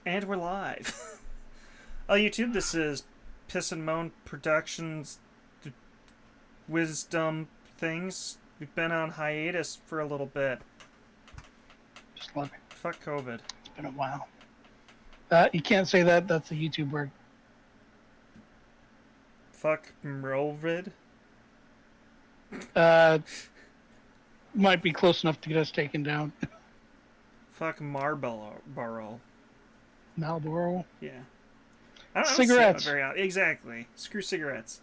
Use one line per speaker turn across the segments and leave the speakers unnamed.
And we're live. Oh, YouTube, this is Piss and Moan Productions Wisdom Things. We've been on hiatus for a little bit.
Just love it.
Fuck COVID.
It's been a while. You can't say that. That's a YouTube word.
Fuck Mrovid.
Might be close enough to get us taken down.
Fuck Marlboro.
Marlboro.
Yeah. I don't
Cigarettes.
Very out. Exactly. Screw cigarettes.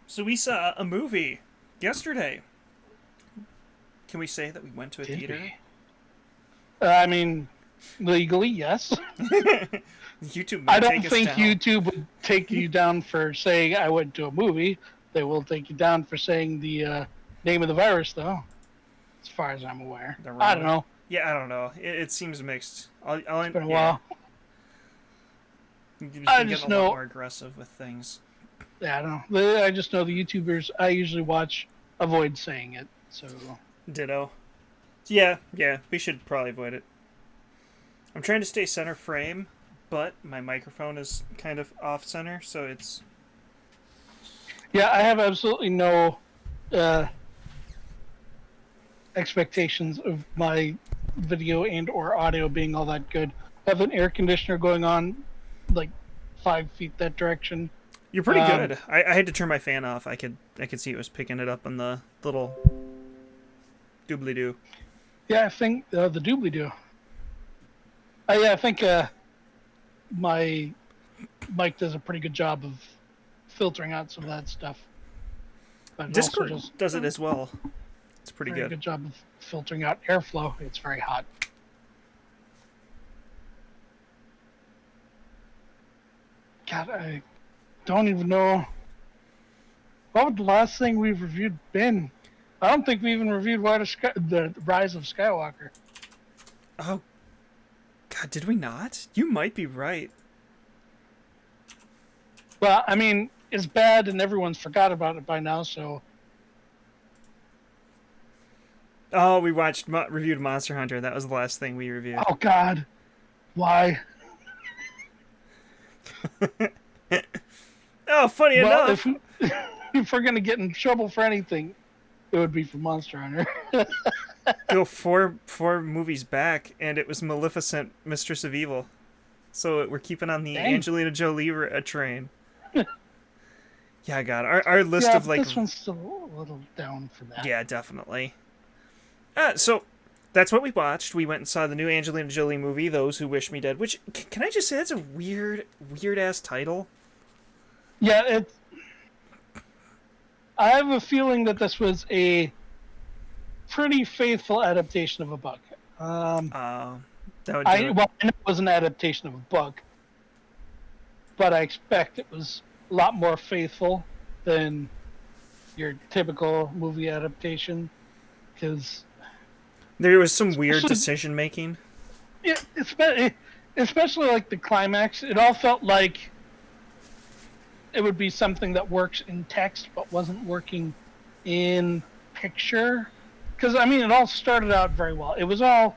So we saw a movie yesterday. Can we say that we went to a theater?
I mean, legally, yes.
YouTube might
I don't
take us
think
down.
YouTube would take you down for saying I went to a movie. They will take you down for saying the name of the virus, though. As far as I'm aware. I don't know.
Yeah, I don't know. It seems mixed.
It's been a while.
You've been getting a lot more aggressive with things.
Yeah, I don't know. I just know the YouTubers I usually watch avoid saying it. So.
Ditto. Yeah, we should probably avoid it. I'm trying to stay center frame, but my microphone is kind of off center, so it's...
Yeah, I have absolutely no expectations of my video and or audio being all that good. I have an air conditioner going on like 5 feet that direction.
You're pretty good. I had to turn my fan off. I could see it was picking it up on the little doobly-doo.
Yeah, I think the doobly-doo. Yeah, I think my mic does a pretty good job of filtering out some of that stuff. But
Discord does it as well. It's pretty good.
Good job of filtering out airflow. It's very hot. God, I don't even know. What would the last thing we've reviewed been? I don't think we even reviewed the Rise of Skywalker.
Oh, God, did we not? You might be right.
Well, I mean, it's bad and everyone's forgot about it by now, so...
Oh, we reviewed Monster Hunter. That was the last thing we reviewed.
Oh, God. Why?
Oh, funny enough.
If we're going to get in trouble for anything, it would be for Monster Hunter.
Go four movies back, and it was Maleficent, Mistress of Evil. So we're keeping on the Angelina Jolie train. Yeah, God. Our list of like...
this one's still a little down for that.
Yeah, definitely. So that's what we watched. We went and saw the new Angelina Jolie movie, Those Who Wish Me Dead, which, can I just say, that's a weird-ass title?
Yeah, I have a feeling that this was a pretty faithful adaptation of a book.
That would
I know it was an adaptation of a book, but I expect it was a lot more faithful than your typical movie adaptation, because
there was some weird decision making.
Yeah, especially like the climax. It all felt like it would be something that works in text but wasn't working in picture. Because, I mean, it all started out very well. It was all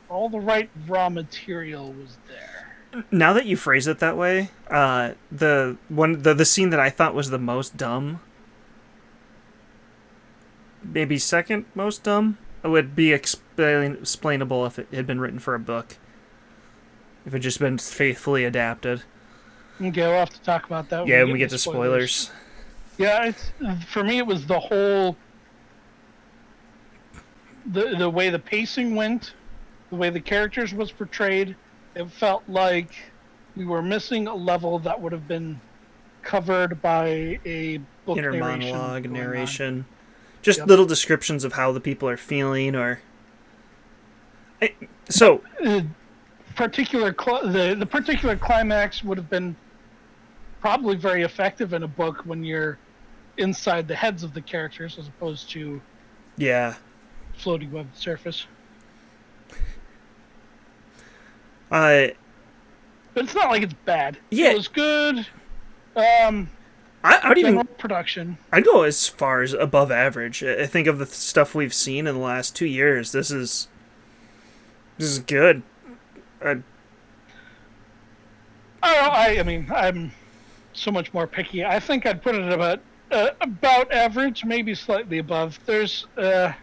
the right raw material was there.
Now that you phrase it that way, the scene that I thought was the most dumb, maybe second most dumb, would be explainable if it had been written for a book. If it had just been faithfully adapted.
Okay, we'll have to talk about that.
Yeah, when we get to spoilers.
Yeah, for me, it was the whole... The way the pacing went, the way the characters was portrayed, it felt like we were missing a level that would have been covered by a book
inner
narration.
Monologue, narration. Just little descriptions of how the people are feeling, or... So...
The particular climax would have been probably very effective in a book when you're inside the heads of the characters as opposed to...
Yeah.
Floating above the surface.
But
it's not like it's bad.
Yeah.
It was good.
I would even...
production.
I'd go as far as above average. I think of the stuff we've seen in the last 2 years. This is good. I,
I mean, I'm so much more picky. I think I'd put it about average, maybe slightly above. I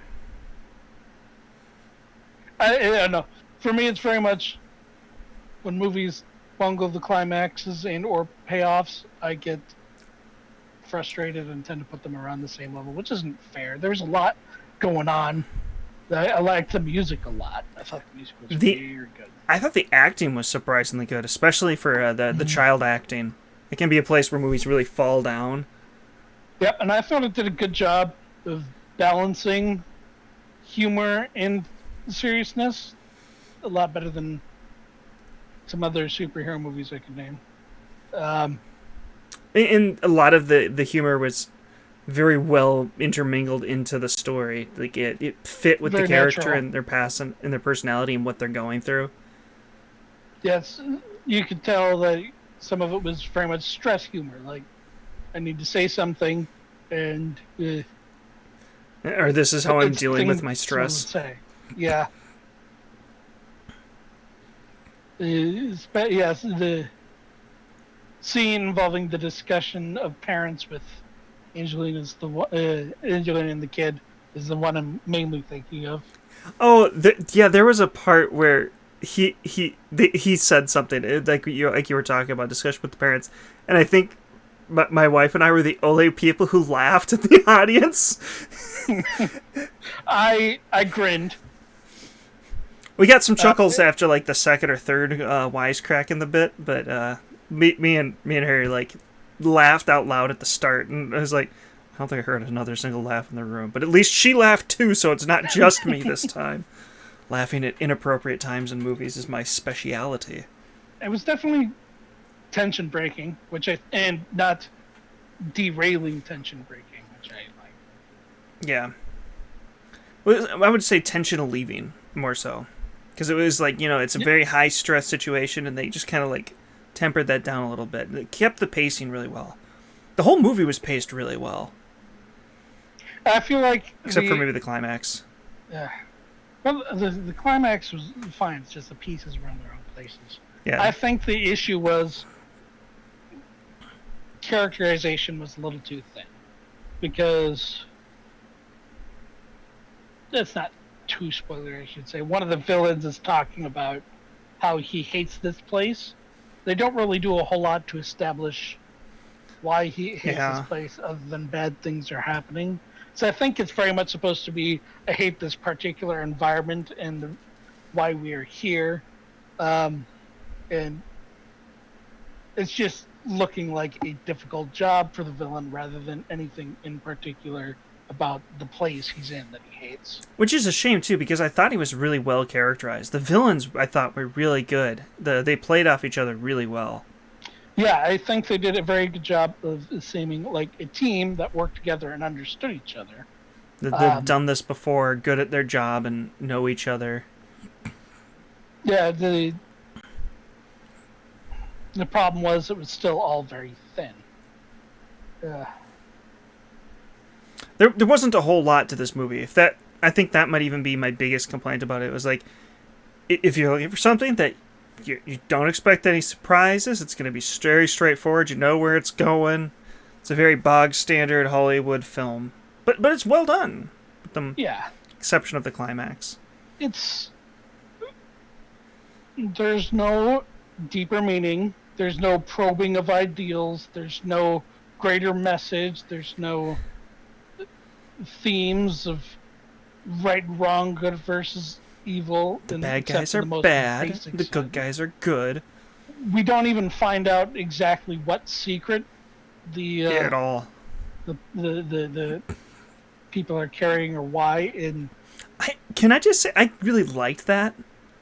don't know. For me, it's very much when movies bungle the climaxes and or payoffs, I get frustrated and tend to put them around the same level, which isn't fair. There's a lot going on. I liked the music a lot. I thought the music was very good.
I thought the acting was surprisingly good, especially for the child acting. It can be a place where movies really fall down.
Yep, and I thought it did a good job of balancing humor and seriousness. A lot better than some other superhero movies I could name.
And a lot of the humor was very well intermingled into the story. Like it fit with
Very
the character
natural.
and their past and their personality and what they're going through.
Yes, you could tell that some of it was very much stress humor. Like, I need to say something, and
Or this is how I'm
it's
dealing with my
things someone would
stress.
say. Yeah. Yes, the scene involving the discussion of parents with Angelina and the kid is the one I'm mainly thinking of.
Oh, yeah, there was a part where he said something like you were talking about discussion with the parents, and I think my wife and I were the only people who laughed in the audience.
I grinned.
We got some chuckles after like the second or third wisecrack in the bit, but me and her like laughed out loud at the start, and I was like, I don't think I heard another single laugh in the room, but at least she laughed too, so it's not just me this time. Laughing at inappropriate times in movies is my speciality.
It was definitely tension breaking, and not derailing tension breaking, which I like.
Yeah. Well, I would say tension relieving more so. Because it was like, it's a very high stress situation, and they just kind of like tempered that down a little bit. And it kept the pacing really well. The whole movie was paced really well.
I feel like
Except for maybe the climax.
Well, the climax was fine. It's just the pieces were in their own places.
Yeah.
I think the issue was characterization was a little too thin, because that's not too spoilery, I should say. One of the villains is talking about how he hates this place. They don't really do a whole lot to establish why he hates this place, other than bad things are happening. So I think it's very much supposed to be, I hate this particular environment and why we are here. And it's just looking like a difficult job for the villain rather than anything in particular about the place he's in that he hates.
Which is a shame, too, because I thought he was really well characterized. The villains, I thought, were really good. They played off each other really well.
Yeah, I think they did a very good job of seeming like a team that worked together and understood each other.
They've done this before, good at their job, and know each other.
Yeah, the problem was it was still all very thin.
There wasn't a whole lot to this movie. I think that might even be my biggest complaint about it. It was like, if you're looking for something that you don't expect any surprises, it's going to be very straightforward. You know where it's going. It's a very bog standard Hollywood film, but it's well done, with the exception of the climax.
There's no deeper meaning. There's no probing of ideals. There's no greater message. There's no themes of right, wrong, good versus evil.
The bad guys are bad. The good guys are good.
We don't even find out exactly what secret
at all
the people are carrying or why.
Can I just say I really liked that.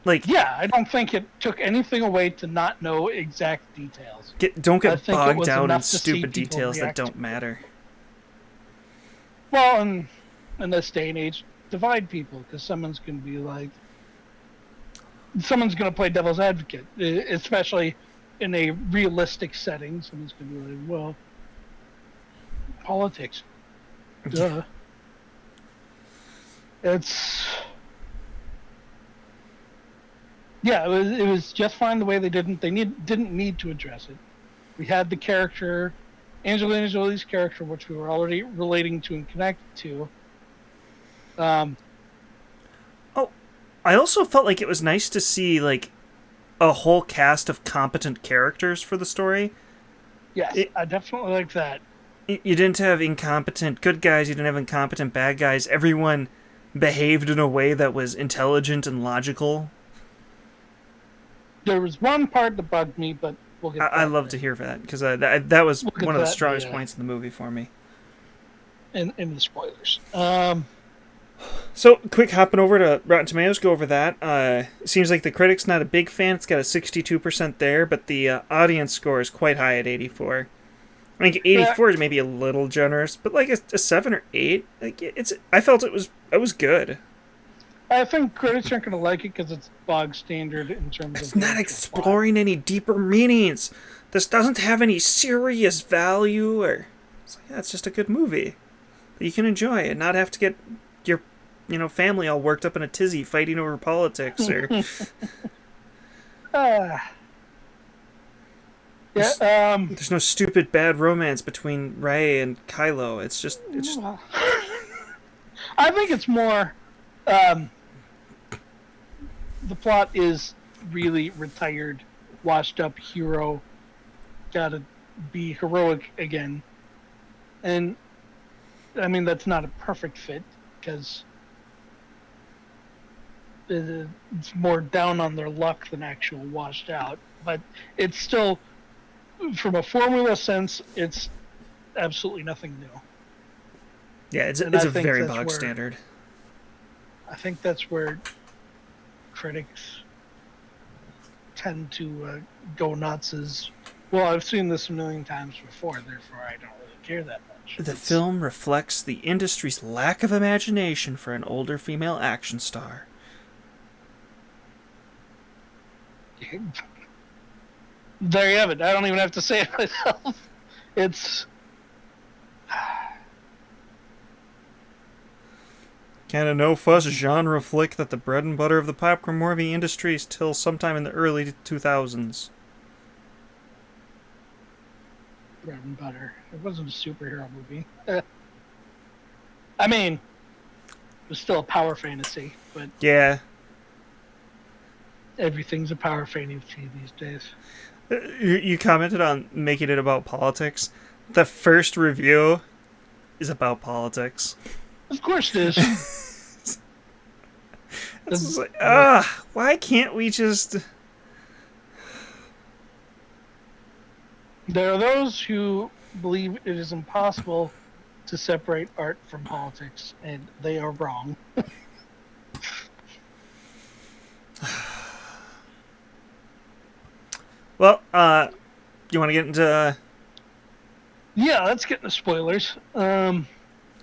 I don't think it took anything away to not know exact details.
Don't get bogged down in stupid details that don't matter.
Well, in this day and age, divide people, because someone's going to play devil's advocate, especially in a realistic setting. Someone's going to be like, well, politics. Duh. It's yeah, it was just fine the way they didn't didn't need to address it. We had the character, Angelina Jolie's character, which we were already relating to and connected to.
Oh, I also felt like it was nice to see like a whole cast of competent characters for the story.
Yes, I definitely like that.
You didn't have incompetent good guys, you didn't have incompetent bad guys. Everyone behaved in a way that was intelligent and logical.
There was one part that bugged me, but we'll get.
I love to hear that because that was one of the strongest points in the movie for me.
In the spoilers.
So, quick hopping over to Rotten Tomatoes, go over that. It seems like the critic's not a big fan. It's got a 62% there, but the audience score is quite high at 84. I think 84 is maybe a little generous, but like a 7 or 8, like I felt it was good.
I think critics aren't going to like it because it's bog standard in terms of...
It's not exploring any deeper meanings. This doesn't have any serious value, or... It's like, yeah, it's just a good movie that you can enjoy and not have to get your, family all worked up in a tizzy fighting over politics, or... There's no stupid bad romance between Rey and Kylo. It's just...
I think it's more... the plot is really retired, washed up hero, gotta be heroic again. And, I mean, that's not a perfect fit, because it's more down on their luck than actual washed out. But it's still, from a formula sense, it's absolutely nothing new.
Yeah, it's a very bog standard.
I think that's where critics tend to go nuts is, well, I've seen this a million times before, therefore I don't really care that much.
The film reflects the industry's lack of imagination for an older female action star.
There you have it. I don't even have to say it myself. It's...
Can a no-fuss genre flick that the bread and butter of the popcorn movie industry is till sometime in the early 2000s?
Bread and butter. It wasn't a superhero movie. I mean, it was still a power fantasy, but...
Yeah.
Everything's a power fantasy these days.
You commented on making it about politics. The first review is about politics.
Of course it is.
It's just like, why can't we just...
There are those who believe it is impossible to separate art from politics, and they are wrong.
Well, you want to get into...
Yeah, let's get into spoilers.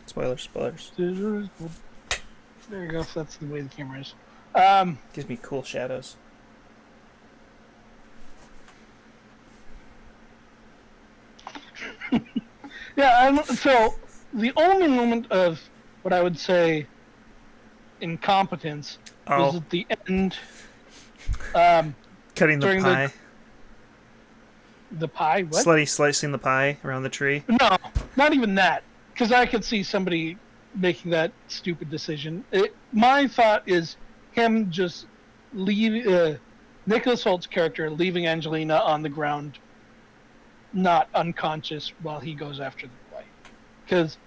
Spoilers.
There you go, if that's the way the camera is.
Gives me cool shadows.
Yeah, so the only moment of what I would say incompetence was at the end.
Cutting the pie.
The pie? What?
Slicing the pie around the tree.
No, not even that. Because I could see somebody making that stupid decision. My thought is him just Nicholas Holt's character leaving Angelina on the ground, not unconscious while he goes after the boy. Because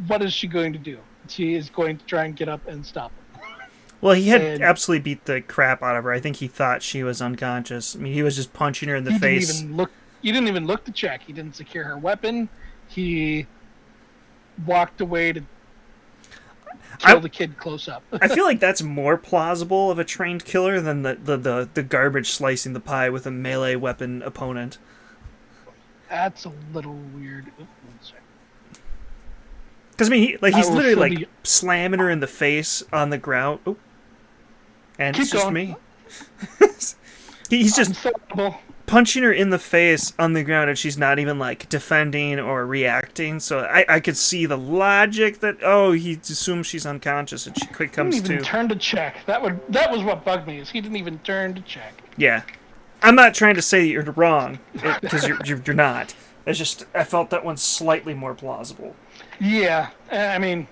what is she going to do? She is going to try and get up and stop him.
Well, he had absolutely beat the crap out of her. I think he thought she was unconscious. I mean, he was just punching her in the face.
He didn't even look to check. He didn't secure her weapon. He walked away to kill the kid close up.
I feel like that's more plausible of a trained killer than the garbage slicing the pie with a melee weapon opponent.
That's a little weird.
Because I mean, he's literally slamming her in the face on the ground. Oh. And it's just me. He's just punching her in the face on the ground and she's not even like defending or reacting. So I could see the logic that he assumes she's unconscious and she quick comes to.
He didn't even turn to check. That was what bugged me, is he didn't even turn to check.
Yeah, I'm not trying to say you're wrong because you're not. It's just I felt that one's slightly more plausible.
Yeah, I mean,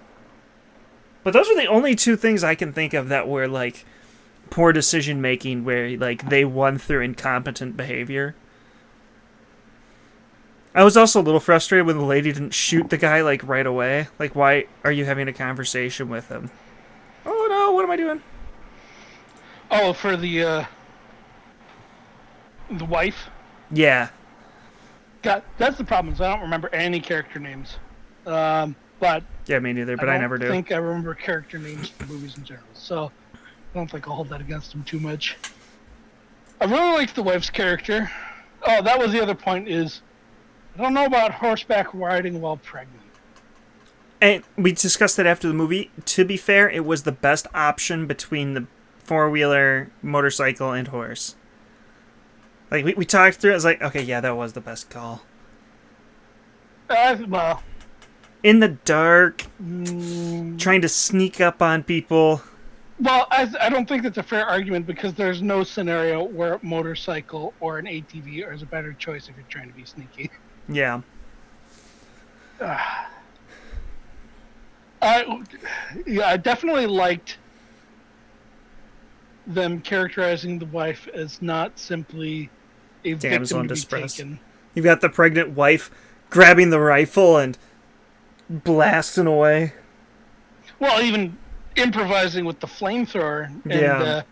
but those are the only two things I can think of that were like poor decision making, where like they won through incompetent behavior. I was also a little frustrated when the lady didn't shoot the guy like right away. Like, why are you having a conversation with him? Oh no, what am I doing?
Oh, for the wife?
Yeah.
God, that's the problem, is I don't remember any character names. But
yeah, me neither, but I never do.
I think I remember character names for movies in general, so I don't think I'll hold that against him too much. I really liked the wife's character. Oh, that was the other point, is I don't know about horseback riding while pregnant.
And we discussed that after the movie. To be fair, it was the best option between the four-wheeler, motorcycle, and horse. Like, we talked through it. I was like, okay, yeah, that was the best call.
Well,
in the dark, trying to sneak up on people.
Well, I don't think that's a fair argument, because there's no scenario where a motorcycle or an ATV is a better choice if you're trying to be sneaky.
Yeah.
I definitely liked them characterizing the wife as not simply a
damsel in
victim to
distress.
be taken.
You've got the pregnant wife grabbing the rifle and blasting away.
Well, even improvising with the flamethrower. And,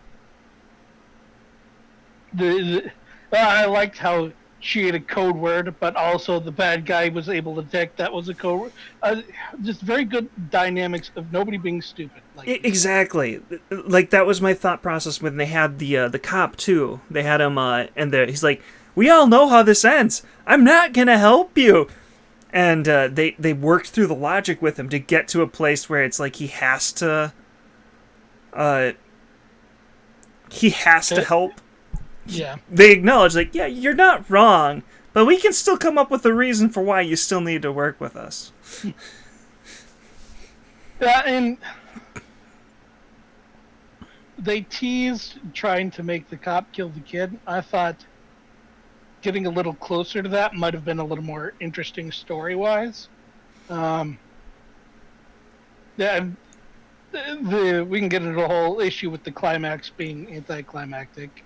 I liked how she had a code word, but also the bad guy was able to detect that was a code word. Just very good dynamics of nobody being stupid.
Exactly. Like, that was my thought process when they had the cop, too. They had him, and he's like, we all know how this ends. I'm not going to help you. And they worked through the logic with him to get to a place where it's like he has to help.
Yeah.
They acknowledge, like, yeah, you're not wrong, but we can still come up with a reason for why you still need to work with us.
Yeah, and they teased trying to make the cop kill the kid. I thought getting a little closer to that might have been a little more interesting story-wise. Yeah, we can get into the whole issue with the climax being anticlimactic.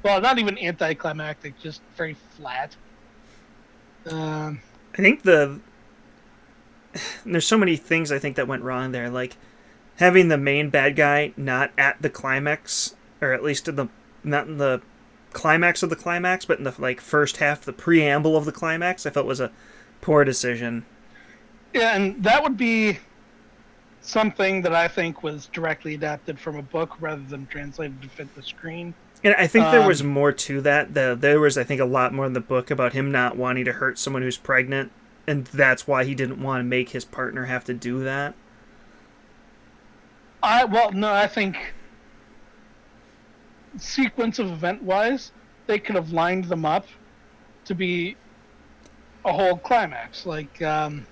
Well, not even anticlimactic, just very flat.
I think there's so many things I think that went wrong there, like having the main bad guy not at the climax, or at least not in the climax of the climax, but in the like first half, the preamble of the climax, I felt was a poor decision.
Yeah, and that would be something that I think was directly adapted from a book rather than translated to fit the screen.
And I think there was more to that. There was, I think, a lot more in the book about him not wanting to hurt someone who's pregnant, and that's why he didn't want to make his partner have to do that.
I think sequence of event-wise, they could have lined them up to be a whole climax. Like, to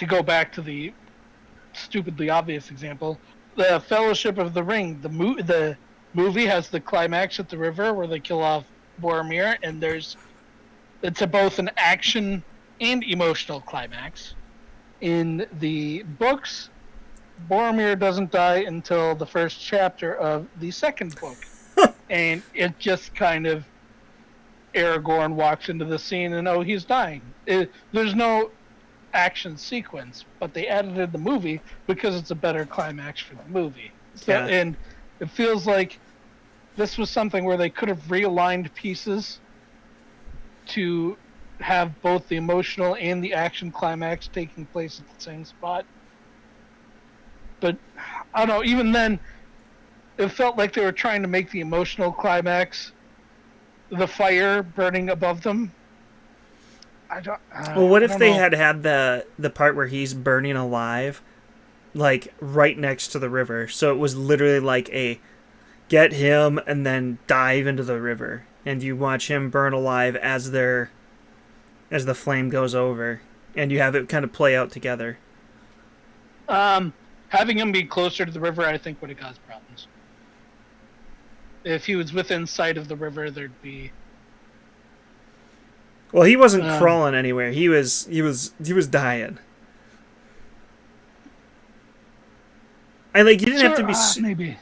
go back to the stupidly obvious example, the Fellowship of the Ring, the movie has the climax at the river where they kill off Boromir, and it's both an action and emotional climax. In the books, Boromir doesn't die until the first chapter of the second book. And it just kind of, Aragorn walks into the scene and, he's dying. There's no action sequence, but they added in the movie because it's a better climax for the movie. So, yeah. And it feels like this was something where they could have realigned pieces to have both the emotional and the action climax taking place at the same spot. But I don't know, even then, it felt like they were trying to make the emotional climax the fire burning above them.
Well, what if they had the part where he's burning alive, like right next to the river? So it was literally like get him and then dive into the river, and you watch him burn alive as the flame goes over, and you have it kind of play out together.
Having him be closer to the river, I think, would have caused problems. If he was within sight of the river, there'd be.
Well, he wasn't crawling anywhere. He was dying. I like you didn't have to be
maybe.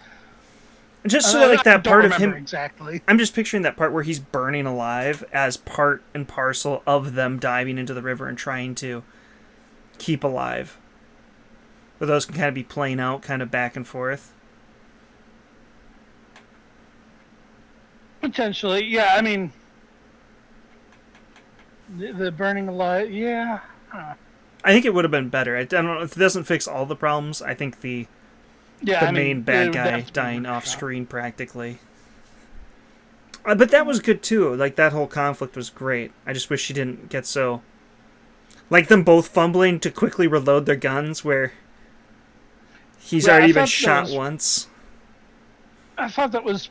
Just so like that part of him
exactly.
I'm just picturing that part where he's burning alive as part and parcel of them diving into the river and trying to keep alive. Where those can kind of be playing out kind of back and forth.
Potentially, yeah. I mean, the burning alive, yeah.
I think it would have been better. I don't know if it doesn't fix all the problems. I think the main bad guy dying off screen practically. But that was good too. Like that whole conflict was great. I just wish she didn't get so. Like them both fumbling to quickly reload their guns, where he's already been shot once.
I thought that was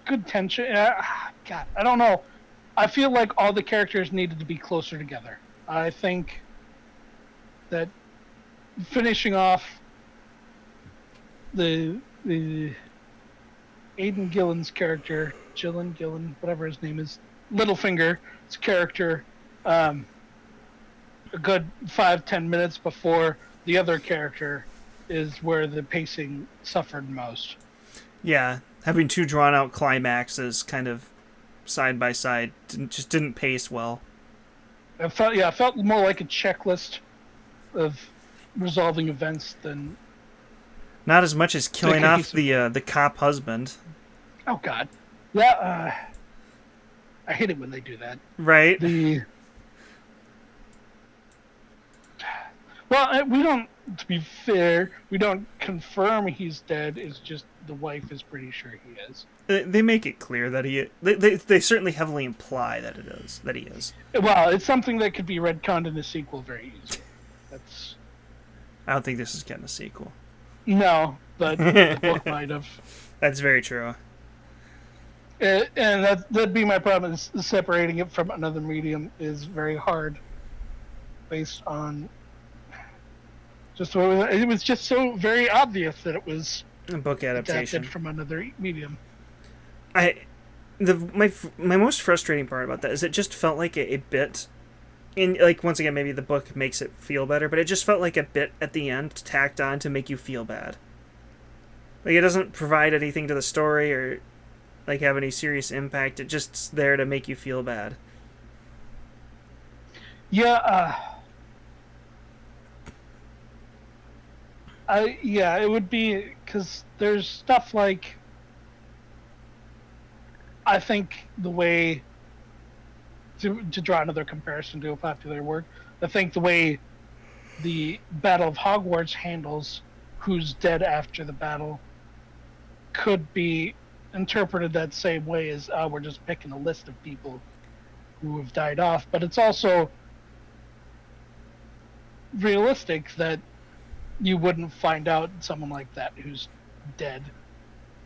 good tension. God, I don't know. I feel like all the characters needed to be closer together. I think that finishing off the Aidan Gillen's character, Gillen, whatever his name is, Littlefinger's character, a good 5-10 minutes before the other character is where the pacing suffered most.
Yeah, having two drawn out climaxes kind of side by side just didn't pace well.
I felt more like a checklist of resolving events than
not as much as killing off the cop husband.
Oh God, yeah. I hate it when they do that.
Right.
Well, we don't. To be fair, we don't confirm he's dead. It's just the wife is pretty sure he is.
They make it clear that they certainly heavily imply that he is.
Well, it's something that could be retconned in a sequel very easily.
I don't think this is getting a sequel.
No, but the book might have.
That's very true.
And that'd be my problem. Is separating it from another medium is very hard, based on. It was just so very obvious that it was
a book adaptation
adapted from another medium.
My most frustrating part about that is it just felt like a bit, and like once again maybe the book makes it feel better, but it just felt like a bit at the end tacked on to make you feel bad. Like it doesn't provide anything to the story or like have any serious impact. It's just there to make you feel bad.
Yeah. It would be because there's stuff like I think the way to draw another comparison to a popular work, I think the way the Battle of Hogwarts handles who's dead after the battle could be interpreted that same way as we're just picking a list of people who have died off, but it's also realistic that you wouldn't find out someone like that who's dead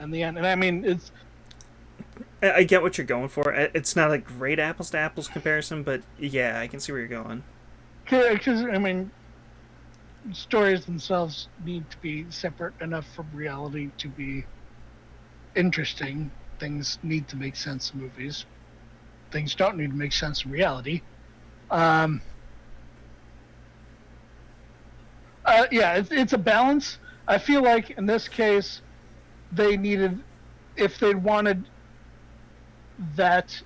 in the end. And I mean,
I get what you're going for. It's not a great apples to apples comparison, but yeah, I can see where you're going.
Because I mean, stories themselves need to be separate enough from reality to be interesting. Things need to make sense in movies. Things don't need to make sense in reality. It's a balance. I feel like in this case, they needed, if they wanted that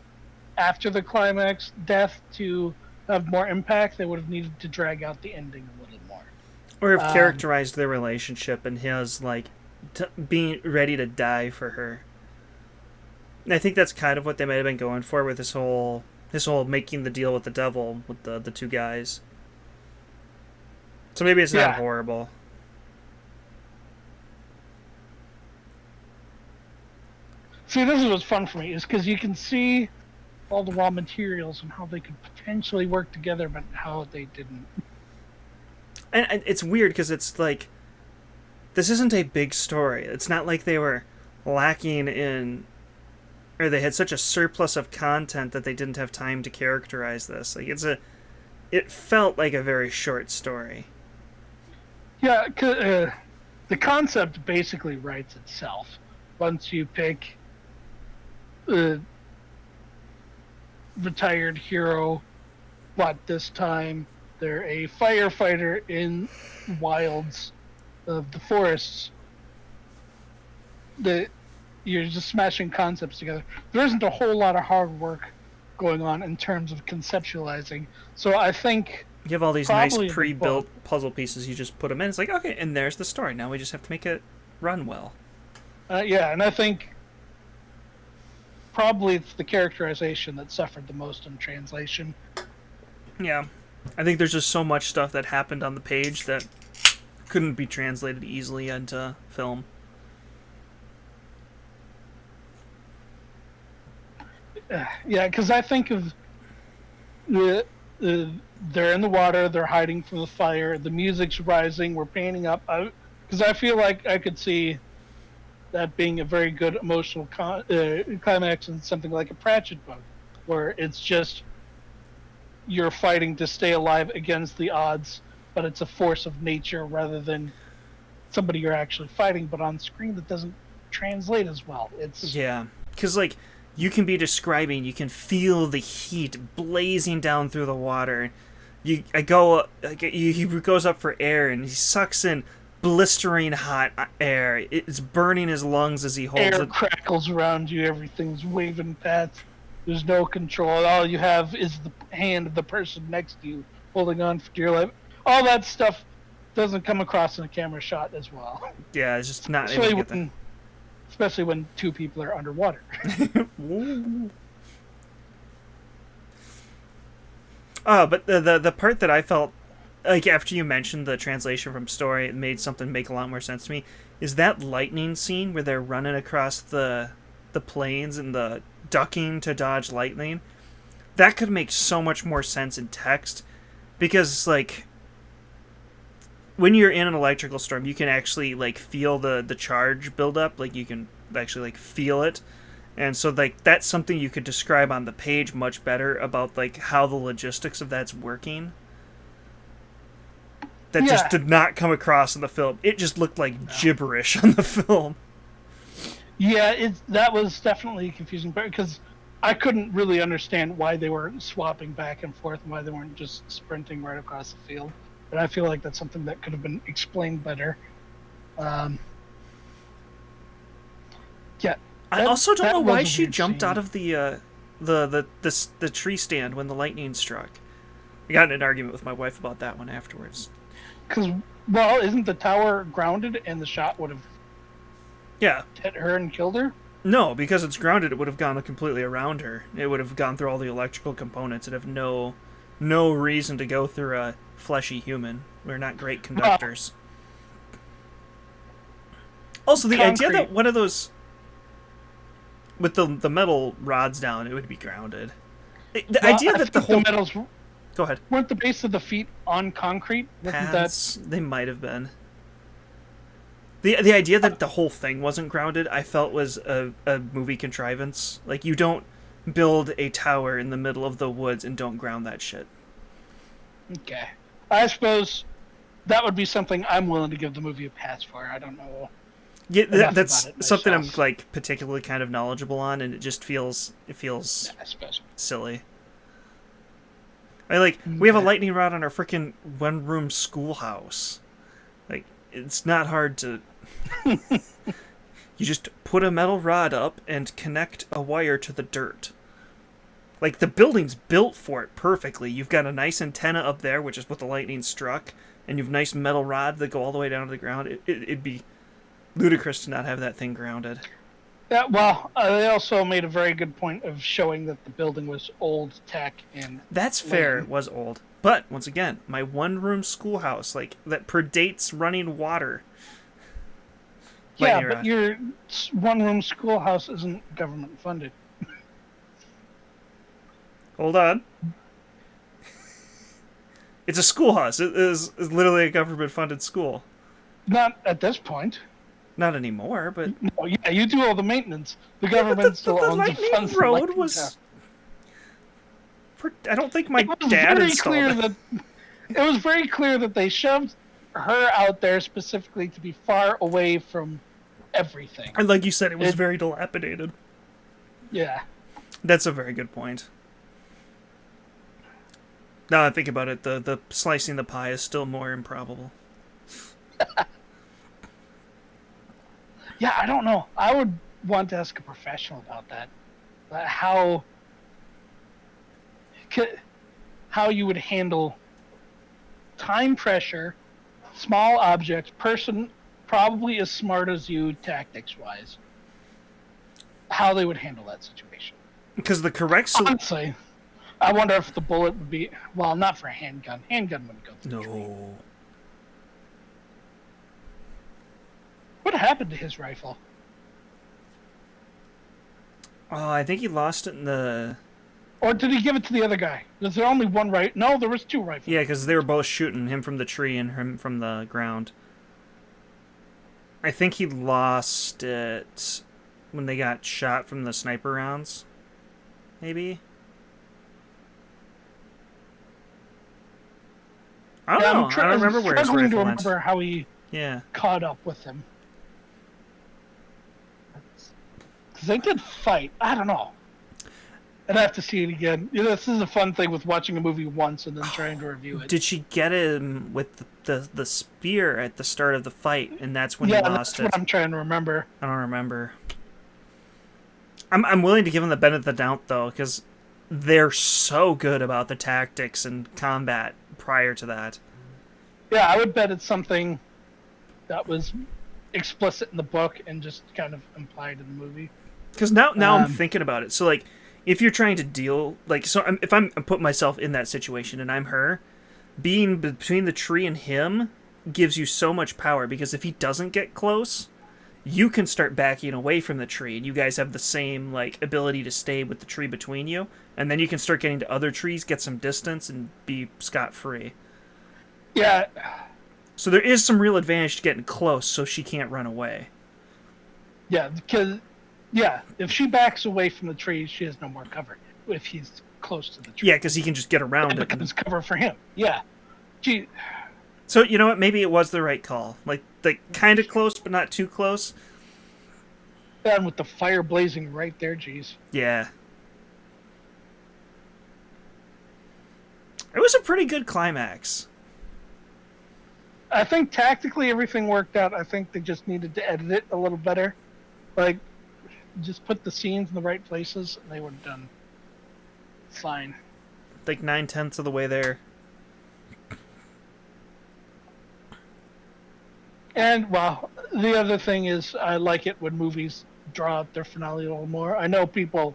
after the climax death to have more impact, they would have needed to drag out the ending a little more.
Or have characterized their relationship and his, like, being ready to die for her. And I think that's kind of what they might have been going for with this whole making the deal with the devil with the two guys. So maybe it's not horrible.
See, this is what's fun for me, is because you can see all the raw materials and how they could potentially work together, but how they didn't.
And it's weird because it's like, this isn't a big story. It's not like they were lacking in, or they had such a surplus of content that they didn't have time to characterize this. Like it felt like a very short story.
Yeah, the concept basically writes itself. Once you pick the retired hero, but this time they're a firefighter in wilds of the forests. The You're just smashing concepts together. There isn't a whole lot of hard work going on in terms of conceptualizing. So I think
You have all these nice
probably
pre-built puzzle pieces. You just put them in. It's like, okay, and there's the story. Now we just have to make it run well.
yeah, and I think probably it's the characterization that suffered the most in translation.
Yeah. I think there's just so much stuff that happened on the page that couldn't be translated easily into film.
Yeah, because I think of the they're in the water, they're hiding from the fire, the music's rising, we're painting up. Because I feel like I could see that being a very good emotional climax in something like a Pratchett book, where it's just you're fighting to stay alive against the odds, but it's a force of nature rather than somebody you're actually fighting. But on screen, that doesn't translate as well. It's
Yeah. Because, like, you can be describing, you can feel the heat blazing down through the water. He goes up for air and he sucks in blistering hot air. It's burning his lungs as he holds
air
it.
crackles around you, everything's waving past. There's no control. All you have is the hand of the person next to you holding on for dear life. All that stuff doesn't come across in a camera shot as well.
Yeah, it's just not able to get that.
Especially when two people are underwater.
But the part that I felt like after you mentioned the translation from story, it made something make a lot more sense to me. Is that lightning scene where they're running across the plains and the ducking to dodge lightning? That could make so much more sense in text, because like when you're in an electrical storm, you can actually like feel the charge build up. Like you can actually like feel it. And so like that's something you could describe on the page much better about like how the logistics of that's working. That just did not come across in the film. It just looked like gibberish on the film.
Yeah, that was definitely a confusing part because I couldn't really understand why they were swapping back and forth and why they weren't just sprinting right across the field. But I feel like that's something that could have been explained better. Yeah.
I also don't know why she jumped out of the tree stand when the lightning struck. I got in an argument with my wife about that one afterwards.
Because, well, isn't the tower grounded and the shot would have hit her and killed her?
No, because it's grounded, it would have gone completely around her. It would have gone through all the electrical components. It'd have no reason to go through a fleshy human. We're not great conductors. Also, the idea that one of those with the metal rods down, it would be grounded. The idea that the whole
metals.
Go ahead.
Weren't the base of the feet on concrete?
Pads, they might have been. The idea that the whole thing wasn't grounded, I felt was a movie contrivance. Like, you don't build a tower in the middle of the woods and don't ground that shit.
Okay. I suppose that would be something I'm willing to give the movie a pass for. I don't know.
Yeah, that's something I'm like particularly kind of knowledgeable on, and it just feels silly. We have a lightning rod on our freaking one-room schoolhouse. Like, it's not hard to. You just put a metal rod up and connect a wire to the dirt. Like, the building's built for it perfectly. You've got a nice antenna up there, which is what the lightning struck, and you've nice metal rods that go all the way down to the ground. It'd be ludicrous to not have that thing grounded.
Yeah, well, they also made a very good point of showing that the building was old tech and.
That's fair. It was old, but once again, my one-room schoolhouse, like that predates running water.
Yeah, but your one-room schoolhouse isn't government funded.
Hold on. It's a schoolhouse. It is literally a government-funded school.
Not at this point.
Not anymore, but
No, yeah, you do all the maintenance. The
yeah, but
government still
the
owns and
Lightning
funds the
Road
Lightning Tower.
was. I don't think my
It was
dad
very
installed
clear
it.
that it was very clear that they shoved her out there specifically to be far away from everything.
And like you said, it was very dilapidated.
Yeah.
That's a very good point. Now I think about it, the slicing the pie is still more improbable.
Yeah, I don't know. I would want to ask a professional about that. How you would handle time pressure, small objects, person probably as smart as you tactics wise. How they would handle that situation.
Because the correct
Honestly, I wonder if the bullet would be not for a handgun. Handgun wouldn't go through the tree.
No.
What happened to his rifle?
Oh, I think he lost it in the...
Or did he give it to the other guy? Was there only one rifle? No, there was two rifles.
Yeah, because they were both shooting, him from the tree and him from the ground. I think he lost it when they got shot from the sniper rounds. Maybe? I don't know. I don't remember where his rifle went.
I remember how he caught up with him. Because they did fight. I don't know. I'd have to see it again. This is a fun thing with watching a movie once and then trying to review it.
Did she get him with the spear at the start of the fight, and that's when he lost it? Yeah, that's
what I'm trying to remember.
I don't remember. I'm willing to give him the benefit of the doubt, though, because they're so good about the tactics and combat prior to that.
Yeah, I would bet it's something that was explicit in the book and just kind of implied in the movie.
Because now I'm thinking about it. So, like, if you're trying to deal... if I'm putting myself in that situation and I'm her, being between the tree and him gives you so much power, because if he doesn't get close, you can start backing away from the tree, and you guys have the same, like, ability to stay with the tree between you, and then you can start getting to other trees, get some distance, and be scot-free.
Yeah.
So there is some real advantage to getting close so she can't run away.
Yeah, because... Yeah, if she backs away from the tree, she has no more cover. If he's close to the tree.
Yeah, because he can just get around it.
It becomes cover for him. Yeah.
So, you know what? Maybe it was the right call. Like kind of close, but not too close.
And with the fire blazing right there, geez.
Yeah. It was a pretty good climax.
I think tactically everything worked out. I think they just needed to edit it a little better. Like, just put the scenes in the right places, and they would have done fine.
Like 9/10 of the way there.
And, well, the other thing is I like it when movies draw out their finale a little more. I know people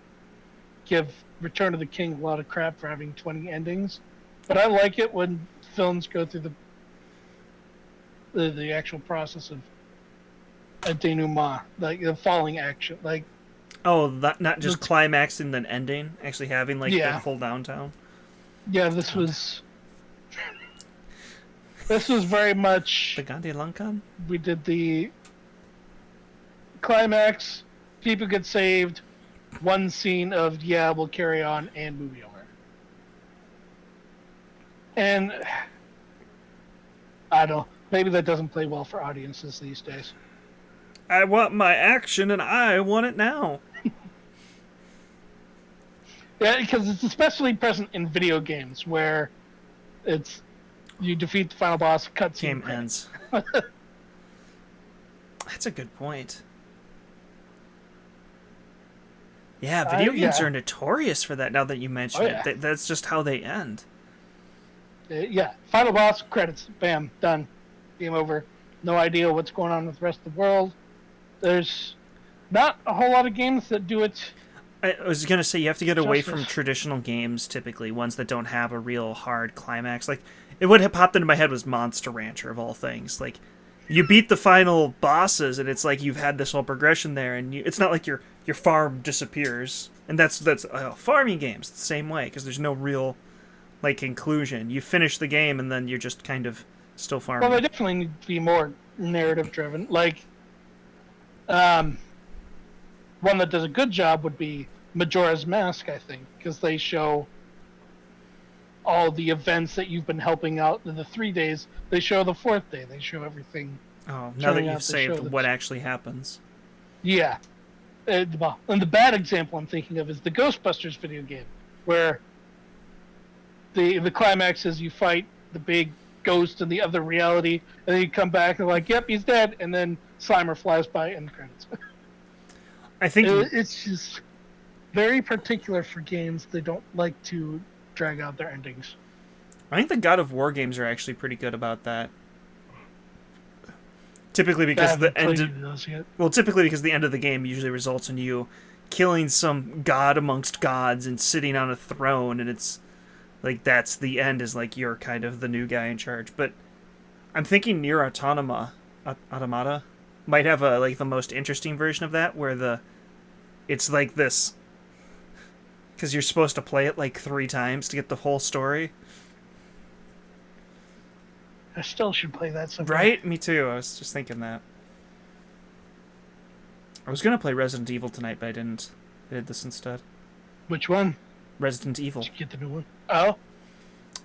give Return of the King a lot of crap for having 20 endings, but I like it when films go through the actual process of a denouement, like the falling action, like.
Oh, not just climax and then ending, actually having like the full downtown.
Yeah, this was very much
the Gandhi Lankan.
We did the climax, people get saved, one scene of we'll carry on, and movie over. And I don't know, maybe that doesn't play well for audiences these days.
I want my action, and I want it now.
Yeah, because it's especially present in video games where it's you defeat the final boss, cutscene
game ends. That's a good point. Yeah, video games are notorious for that. Now that you mention it, that's just how they end.
Yeah, final boss, credits, bam, done, game over. No idea what's going on with the rest of the world. There's not a whole lot of games that do it.
I was going to say, you have to get away from traditional games, typically, ones that don't have a real hard climax. Like, what had popped into my head was Monster Rancher, of all things. Like, you beat the final bosses, and it's like you've had this whole progression there, and it's not like your farm disappears. And that's farming games the same way, because there's no real, like, conclusion. You finish the game, and then you're just kind of still farming.
Well, they definitely need to be more narrative-driven. Like, Um, one that does a good job would be Majora's Mask, I think, because they show all the events that you've been helping out in the 3 days. They show the fourth day. They show everything
Oh, now that
turning
you've
out. They show
saved what actually happens.
yeah. Well, and the bad example I'm thinking of is the Ghostbusters video game, where the climax is you fight the big ghost in the other reality, and then you come back and like, yep, he's dead, and then Slimer flies by and credits.
I think
It's just very particular for games. They don't like to drag out their endings.
the God of War games are actually pretty good about that. Typically
I
because
haven't
the end
played those yet.
typically because the end of the game usually results in you killing some god amongst gods and sitting on a throne, and it's like that's the end, is like you're kind of the new guy in charge. But I'm thinking Nier Automata might have a like the most interesting version of that, where it's like this, because you're supposed to play it like 3 times to get the whole story.
I still should play that someday.
Right? Me too. I was just thinking that. I was gonna play Resident Evil tonight, but I didn't. I did this instead.
Which one?
Resident Evil.
Did you get the new one? Oh,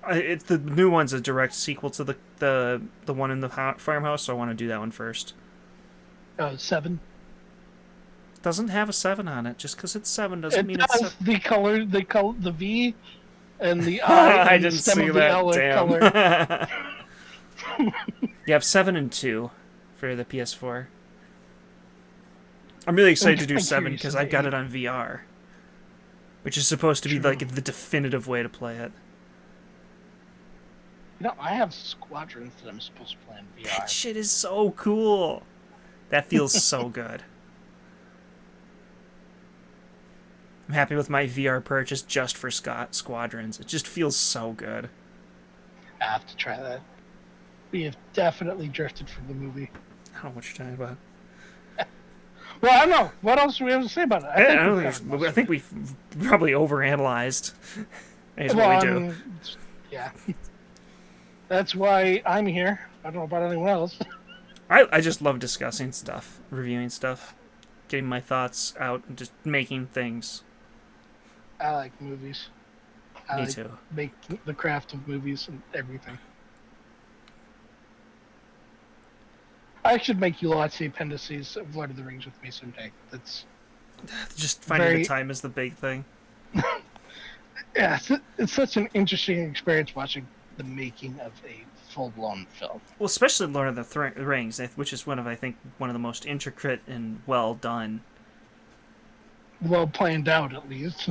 It's the new one's a direct sequel to the one in the farmhouse, so I want to do that one first.
7.
Doesn't have a 7 on it. Just because it's 7 doesn't
It
mean
does.
it's 7.
The color, the V, and the I.
I
And
didn't
the stem
see
of the
that.
L are
Damn.
color.
You have 7 and 2 for the PS4. I'm really excited to do
I'm
7
curious
because
about
I've got
8.
it on VR, which is supposed to be
True.
like the definitive way to play it.
I have Squadrons that I'm supposed to play in VR.
That shit is so cool. That feels so good. I'm happy with my VR purchase just for Squadrons. It just feels so good.
I have to try that. We have definitely drifted from the movie.
I don't know what you're talking about.
Well, I don't know. What else do we have to say about it?
I think we've probably overanalyzed. Is what we do.
Yeah. That's why I'm here. I don't know about anyone else.
I just love discussing stuff, reviewing stuff, getting my thoughts out, and just making things.
I like movies.
Me too.
Make the craft of movies and everything. I should make you watch the appendices of Lord of the Rings with me someday. That's
Just finding the time is the big thing.
yeah, it's such an interesting experience watching the making of a full-blown film.
Well, especially Lord of the Rings, which is one of the most intricate and well done.
Well planned out, at least.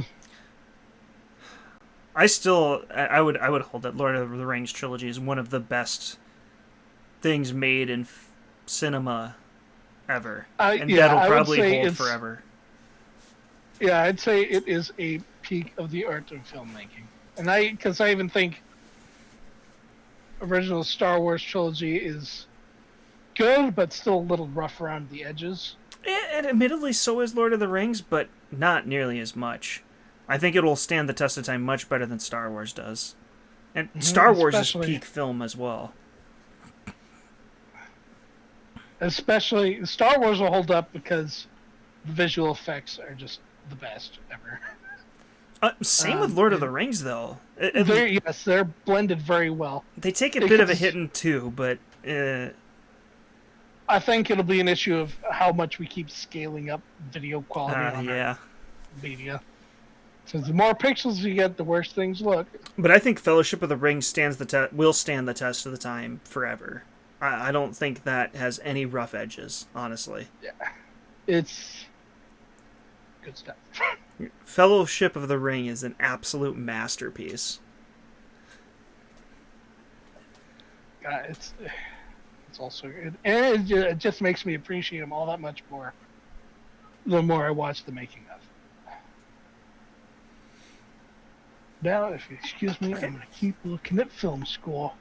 I would hold that Lord of the Rings trilogy is one of the best things made in cinema ever, and that'll probably hold forever.
Yeah, I'd say it is a peak of the art of filmmaking, and because I even think original Star Wars trilogy is good, but still a little rough around the edges.
And admittedly, so is Lord of the Rings, but not nearly as much. I think it will stand the test of time much better than Star Wars does. And Star Wars is peak film as well.
Especially, Star Wars will hold up because the visual effects are just the best ever.
Same with Lord of the Rings, though.
They're blended very well.
They take a bit of a hit in 2, but...
I think it'll be an issue of how much we keep scaling up video quality on our media. Since the more pixels you get, the worse things look.
But I think Fellowship of the Ring will stand the test of the time forever. I don't think that has any rough edges, honestly.
Yeah. It's good stuff.
Fellowship of the Ring is an absolute masterpiece.
It's also good. And it just makes me appreciate them all that much more the more I watch the making of. Now, if you excuse me, I'm going to keep looking at film school.